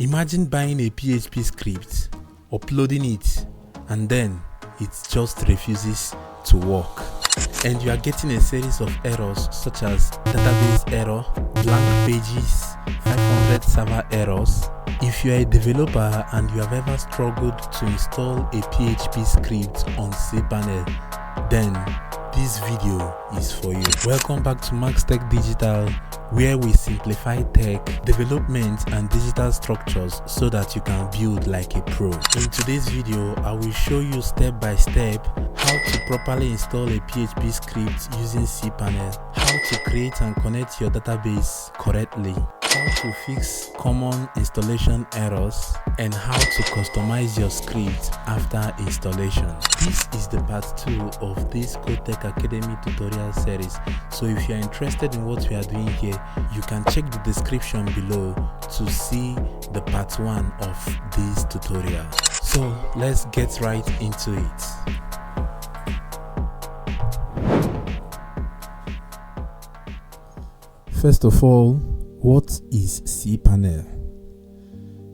Imagine buying a PHP script, uploading it, and then it just refuses to work. And you are getting a series of errors such as database error, blank pages, 500 server errors. If you are a developer and you have ever struggled to install a PHP script on Cpanel, then this video is for you. Welcome back to Tech Digital, where we simplify tech, development and digital structures so that you can build like a pro. In today's video, I will show you step by step how to properly install a PHP script using Cpanel, how to create and connect your database correctly, how to fix common installation errors, and how to customize your script after installation. This is the part 2 of this Codetek Academy tutorial series. So if you are interested in what we are doing here, you can check the description below to see the part 1 of this tutorial. So let's get right into it. First of all, what is Cpanel?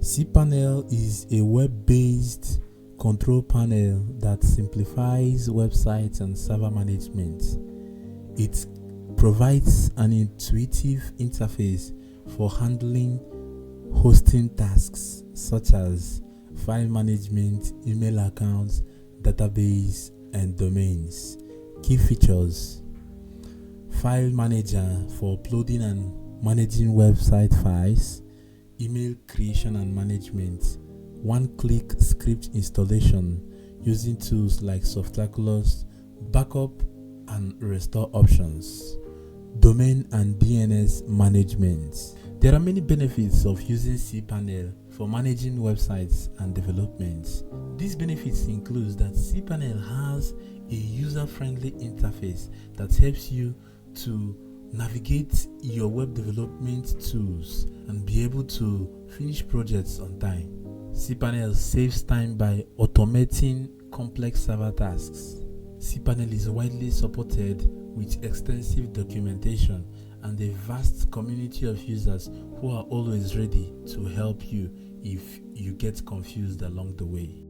Cpanel is a web-based control panel that simplifies websites and server management. It provides an intuitive interface for handling hosting tasks such as file management, email accounts, database, and domains. Key features: file manager for uploading and managing website files, email creation and management, one-click script installation using tools like Softaculous, backup and restore options, domain and DNS management. There are many benefits of using Cpanel for managing websites and development. These benefits include that Cpanel has a user-friendly interface that helps you to navigate your web development tools and be able to finish projects on time. Cpanel saves time by automating complex server tasks. Cpanel is widely supported with extensive documentation and a vast community of users who are always ready to help you if you get confused along the way.